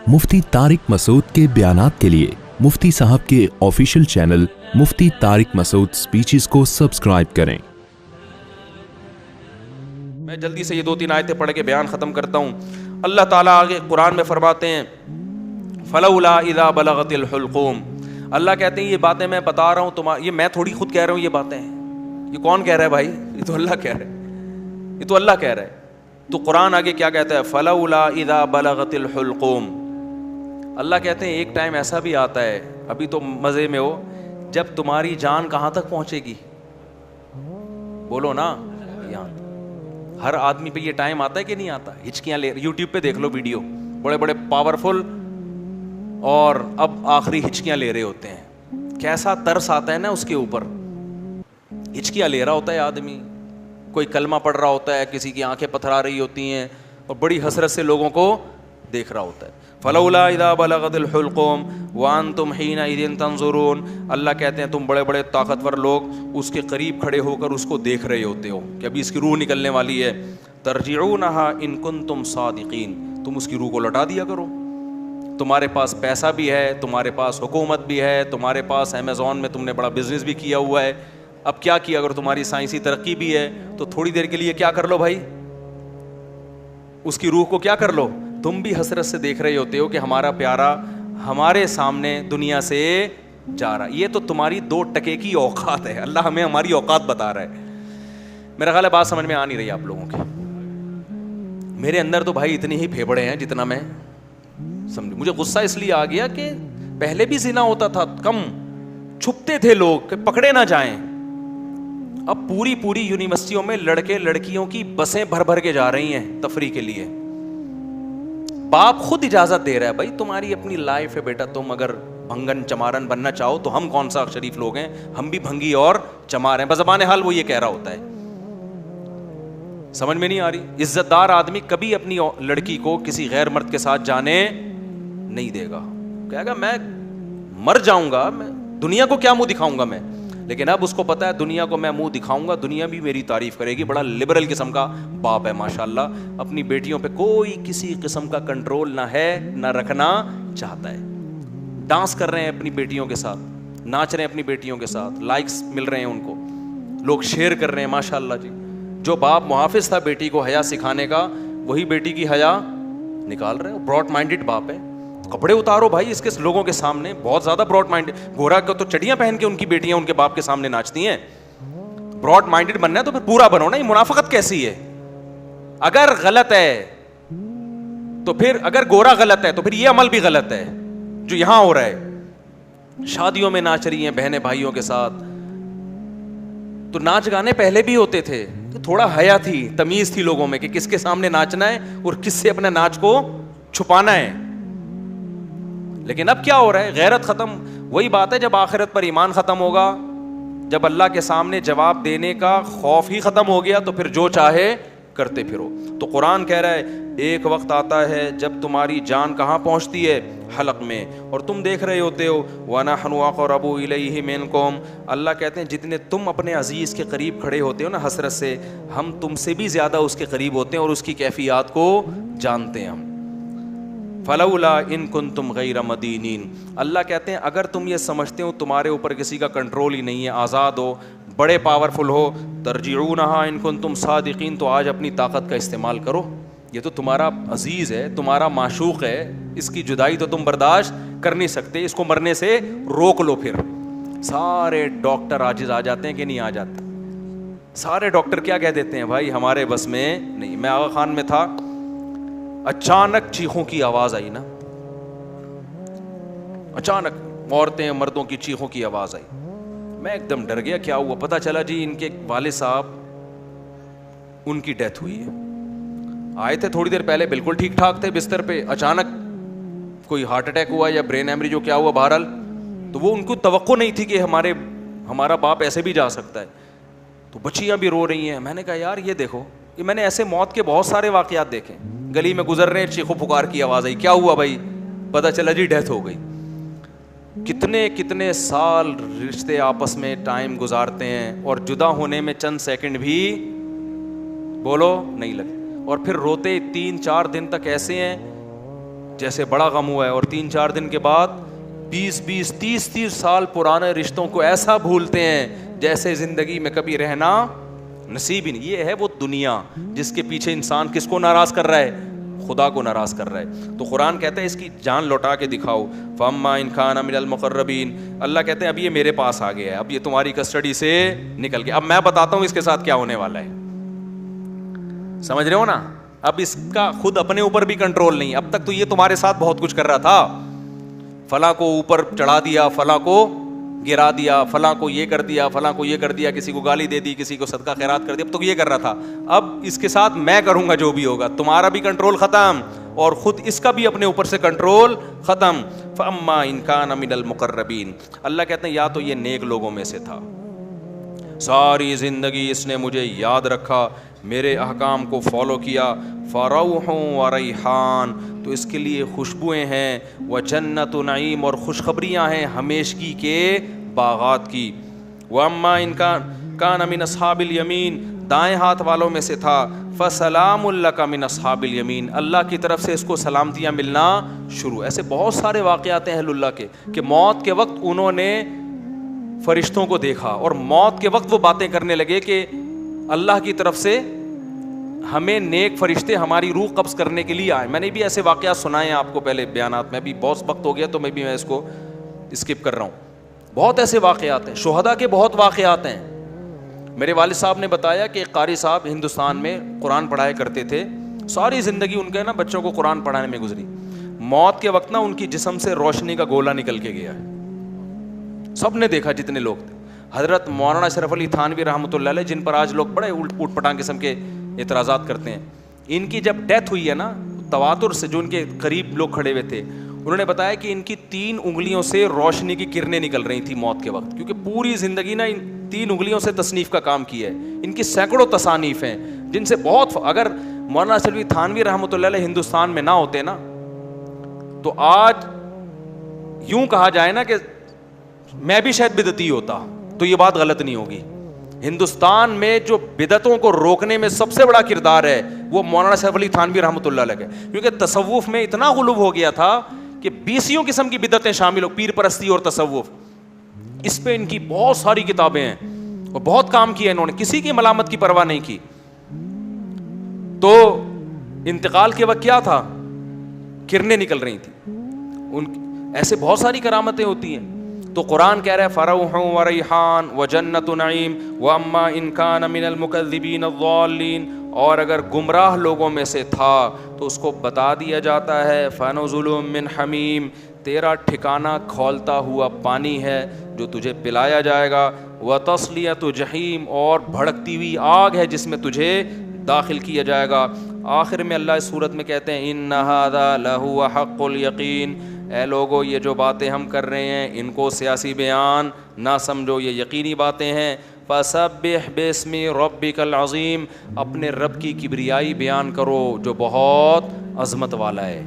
मुफ्ती तारिक मसूद के बयानात के लिए मुफ्ती साहब के ऑफिशियल चैनल मुफ्ती तारिक मसूद स्पीचेस को सब्सक्राइब करें। मैं जल्दी से ये 2-3 आयतें पढ़ के बयान ख़त्म करता हूँ। अल्लाह ताला आगे कुरान में फरमाते हैं, फलौला इज़ा बलगतिल हुल्क़ूम। अल्लाह कहते हैं ये बातें मैं बता रहा हूँ तुम्हारा, ये मैं थोड़ी खुद कह रहा हूँ, ये बातें हैं। ये कौन कह रहा है भाई? ये तो अल्लाह कह रहा है, ये तो अल्लाह कह रहा है। तो कुरान आगे क्या कहता है? फलौला इज़ा बलगतिल हुल्क़ूम। अल्लाह कहते हैं एक टाइम ऐसा भी आता है, अभी तो मज़े में हो, जब तुम्हारी जान कहाँ तक पहुँचेगी? बोलो ना, यहाँ। हर आदमी पे ये टाइम आता है कि नहीं आता? हिचकियाँ ले, यूट्यूब पे देख लो वीडियो, बड़े बड़े पावरफुल, और अब आखिरी हिचकियाँ ले रहे होते हैं। कैसा तरस आता है ना उसके ऊपर। हिचकियाँ ले रहा होता है आदमी, कोई कलमा पढ़ रहा होता है, किसी की आंखें पथरा रही होती हैं, और बड़ी हसरत से लोगों को देख रहा होता है। फलौला इज़ा बलगतिल हुल्क़ूम व अंतुम हीना इज़िन तंज़ुरून। अल्लाह कहते हैं तुम बड़े बड़े ताकतवर लोग उसके करीब खड़े होकर उसको देख रहे होते हो कि अभी इसकी रूह निकलने वाली है। तरजिऊनहा इन कुंतुम सादिकीन। तुम उसकी रूह को लौटा दिया करो। तुम्हारे पास पैसा भी है, तुम्हारे पास हुकूमत भी है, तुम्हारे पास अमेज़ॉन में तुमने बड़ा बिजनेस भी किया हुआ है। अब क्या किया? अगर तुम्हारी साइंसी तरक्की भी है तो थोड़ी देर के लिए क्या कर लो भाई, उसकी रूह को क्या कर लो? तुम भी हसरत से देख रहे होते हो कि हमारा प्यारा हमारे सामने दुनिया से जा रहा। ये तो तुम्हारी 2 टके की औकात है। अल्लाह हमें हमारी औकात बता रहा है। मेरा ख्याल है बात समझ में आ नहीं रही आप लोगों की। मेरे अंदर तो भाई इतने ही फेफड़े हैं जितना मैं समझ। मुझे गुस्सा इसलिए आ गया कि पहले भी जिना होता था, कम छुपते थे लोग कि पकड़े ना जाएं। अब पूरी पूरी यूनिवर्सिटियों में लड़के लड़कियों की बसें भर भर के जा रही हैं तफरी के लिए। बाप खुद इजाजत दे रहा है, भाई तुम्हारी अपनी लाइफ है बेटा, तुम अगर भंगन चमारन बनना चाहो तो हम कौन सा शरीफ लोग हैं, हम भी भंगी और चमार हैं। बज़बान हाल वो ये कह रहा होता है। समझ में नहीं आ रही। इज्जतदार आदमी कभी अपनी लड़की को किसी गैर मर्द के साथ जाने नहीं देगा। कहेगा मैं मर जाऊंगा, मैं दुनिया को क्या मुंह दिखाऊंगा मैं। लेकिन अब उसको पता है दुनिया को मैं मुंह दिखाऊंगा, दुनिया भी मेरी तारीफ करेगी। बड़ा लिबरल किस्म का बाप है माशाल्लाह। अपनी बेटियों पे कोई किसी किस्म का कंट्रोल ना है, ना रखना चाहता है। डांस कर रहे हैं अपनी बेटियों के साथ, नाच रहे हैं अपनी बेटियों के साथ, लाइक्स मिल रहे हैं उनको, लोग शेयर कर रहे हैं माशाल्लाह जी। जो बाप मुहाफिज था बेटी को हया सिखाने का, वही बेटी की हया निकाल रहे हैं। ब्रॉड माइंडेड बाप है। कपड़े उतारो भाई इसके लोगों के सामने, बहुत ज्यादा ब्रॉड माइंडेड। गोरा को तो चड्डियां पहन के उनकी बेटियां उनके बाप के सामने नाचती हैं। ब्रॉड माइंडेड बनना है तो फिर पूरा बनो ना। ये मुनाफिकत कैसी है? अगर गलत है तो फिर, अगर गोरा गलत है तो फिर ये अमल भी गलत है जो यहां हो रहा है। शादियों में नाच रही हैं बहनें भाइयों के साथ। तो नाच गाने पहले भी होते थे तो थोड़ा हया थी, तमीज थी लोगों में कि किसके सामने नाचना है और किससे अपने नाच को छुपाना है। लेकिन अब क्या हो रहा है? गैरत खत्म। वही बात है, जब आखिरत पर ईमान खत्म होगा, जब अल्लाह के सामने जवाब देने का खौफ ही खत्म हो गया, तो फिर जो चाहे करते फिरो। तो कुरान कह रहा है एक वक्त आता है जब तुम्हारी जान कहाँ पहुँचती है? हलक में, और तुम देख रहे होते हो। वनहनु अक़रबु इलैहि मिनकुम। अल्लाह कहते हैं जितने तुम अपने अजीज़ के करीब खड़े होते हो ना हसरत से, हम तुमसे भी ज़्यादा उसके करीब होते हैं और उसकी कैफियत को जानते हैं हम। फलौला इन कुंतुम गैर मदीनीन। अल्लाह कहते हैं अगर तुम ये समझते हो तुम्हारे ऊपर किसी का कंट्रोल ही नहीं है, आज़ाद हो, बड़े पावरफुल हो, तरजिऊनहा इन कुंतुम सादिकीन, तो आज अपनी ताकत का इस्तेमाल करो। ये तो तुम्हारा अजीज़ है, तुम्हारा माशूक है, इसकी जुदाई तो तुम बर्दाश्त कर नहीं सकते, इसको मरने से रोक लो। फिर सारे डॉक्टर आजिज़ आ जाते हैं कि नहीं आ जाते? सारे डॉक्टर क्या कह देते हैं? भाई हमारे बस में नहीं। मैं आगा खान में था, अचानक चीखों की आवाज आई ना, अचानक औरतें मर्दों की चीखों की आवाज आई। मैं एकदम डर गया, क्या हुआ? पता चला जी इनके वाले साहब, उनकी डेथ हुई है। आए थे थोड़ी देर पहले, बिल्कुल ठीक ठाक थे बिस्तर पे, अचानक कोई हार्ट अटैक हुआ या ब्रेन हेमरेज हो, क्या हुआ बहरहाल। तो वो उनको तवक्को नहीं थी कि हमारा बाप ऐसे भी जा सकता है। तो बच्चियां भी रो रही हैं। मैंने कहा यार ये देखो, ये मैंने ऐसे मौत के बहुत सारे वाकयात देखे। गली में गुजर रहे, चीखो पुकार की आवाज आई, क्या हुआ भाई? पता चला जी डेथ हो गई। कितने कितने साल रिश्ते आपस में टाइम गुजारते हैं और जुदा होने में चंद सेकंड भी बोलो नहीं लगे, और फिर रोते 3-4 दिन तक ऐसे हैं جیسے بڑا غم ہوا ہے, اور 3-4 دن کے بعد 20-20 30-30 سال پرانے رشتوں کو ایسا بھولتے ہیں جیسے زندگی میں کبھی رہنا نصیب ہی نہیں. یہ ہے وہ دنیا جس کے پیچھے انسان کس کو ناراض کر رہا ہے, خدا کو ناراض کر رہا ہے. تو قرآن کہتا ہے اس کی جان لوٹا کے دکھاؤ. فَأَمَّا إِنْ كَانَ مِنَ الْمُقَرَّبِينَ, اللہ کہتے ہیں اب یہ میرے پاس آ گیا ہے, اب یہ تمہاری کسٹڈی سے نکل گیا, اب میں بتاتا ہوں اس کے ساتھ کیا ہونے والا ہے. سمجھ رہے ہو نا؟ اب اس کا خود اپنے اوپر بھی کنٹرول نہیں. اب تک تو یہ تمہارے ساتھ بہت کچھ کر رہا تھا, فلاں کو اوپر چڑھا دیا, فلاں کو گرا دیا, فلاں کو یہ کر دیا, فلاں کو یہ کر دیا, کسی کو گالی دے دی, کسی کو صدقہ خیرات کر دیا, اب تو یہ کر رہا تھا. اب اس کے ساتھ میں کروں گا جو بھی ہوگا, تمہارا بھی کنٹرول ختم اور خود اس کا بھی اپنے اوپر سے کنٹرول ختم. فَأَمَّا إِنْ كَانَ مِنَ الْمُقَرَّبِينَ, اللہ کہتے ہیں یا تو یہ نیک لوگوں میں سے تھا, ساری زندگی اس نے مجھے یاد رکھا, میرے احکام کو فالو کیا. فَرَوْحٌ وَرَيْحَانٌ, تو اس کے لیے خوشبوئیں ہیں, وَجَنَّتُ نَعِيمٌ, اور خوشخبریاں ہیں ہمیشگی کے باغات کی. وَأَمَّا إِنْ كَانَ مِنْ أَصْحَابِ الْيَمِينَ, دائیں ہاتھ والوں میں سے تھا. فَسَلَامٌ لَكَ مِنْ أَصْحَابِ الْيَمِينَ, اللہ کی طرف سے اس کو سلامتیاں ملنا شروع. ایسے بہت سارے واقعات ہیں اہل اللہ کے کہ موت کے وقت انہوں نے فرشتوں کو دیکھا اور موت کے وقت وہ باتیں کرنے لگے کہ اللہ کی طرف سے ہمیں نیک فرشتے ہماری روح قبض کرنے کے لیے آئے. میں نے بھی ایسے واقعات سنائے ہیں آپ کو پہلے بیانات میں, بھی بہت وقت ہو گیا تو میں اس کو اسکپ کر رہا ہوں. بہت ایسے واقعات ہیں, شہداء کے بہت واقعات ہیں. میرے والد صاحب نے بتایا کہ ایک قاری صاحب ہندوستان میں قرآن پڑھایا کرتے تھے, ساری زندگی ان کے نا بچوں کو قرآن پڑھانے میں گزری. موت کے وقت نا ان کی جسم سے روشنی کا گولا نکل کے گیا ہے, سب نے دیکھا جتنے لوگ تھے. حضرت مولانا اشرف علی تھانوی رحمۃ اللہ علیہ, جن پر آج لوگ بڑے اوٹ پٹانگ قسم کے اعتراضات کرتے ہیں, ان کی جب ڈیتھ ہوئی ہے نا, تواتر سے جو ان کے قریب لوگ کھڑے ہوئے تھے انہوں نے بتایا کہ ان کی 3 انگلیوں سے روشنی کی کرنیں نکل رہی تھیں موت کے وقت, کیونکہ پوری زندگی نا ان 3 انگلیوں سے تصنیف کا کام کیا ہے. ان کی سینکڑوں تصانیف ہیں جن سے بہت, اگر مولانا اشرف علی تھانوی رحمۃ اللہ علیہ ہندوستان میں نہ ہوتے نا تو آج یوں کہا جائے نا کہ میں بھی شاید بدعتی ہوتا, تو یہ بات غلط نہیں ہوگی. ہندوستان میں جو بدعتوں کو روکنے میں سب سے بڑا کردار ہے وہ مولانا اشرف علی تھانوی رحمۃ اللہ علیہ کا, کیونکہ تصوف میں اتنا غلو ہو گیا تھا کہ 20 قسم کی بدعتیں شامل ہو, پیر پرستی اور تصوف, اس پہ ان کی بہت ساری کتابیں ہیں اور بہت کام کیا انہوں نے, کسی کی ملامت کی پرواہ نہیں کی. تو انتقال کے وقت کیا تھا, کرنیں نکل رہی تھیں ان, ایسے بہت ساری کرامتیں ہوتی ہیں. تو قرآن کہہ رہا ہے فروح وریحان وجنت نعیم واما ان کان من المکذبین الضالین, اور اگر گمراہ لوگوں میں سے تھا تو اس کو بتا دیا جاتا ہے فنزل من حمیم, تیرا ٹھکانہ کھولتا ہوا پانی ہے جو تجھے پلایا جائے گا, وتصلیۃ جحیم, اور بھڑکتی ہوئی آگ ہے جس میں تجھے داخل کیا جائے گا. آخر میں اللہ اس صورت میں کہتے ہیں ان ھذا لہو حق الیقین, اے لوگو یہ جو باتیں ہم کر رہے ہیں ان کو سیاسی بیان نہ سمجھو, یہ یقینی باتیں ہیں. فسبح باسم ربک العظیم, اپنے رب کی کبریائی بیان کرو جو بہت عظمت والا ہے.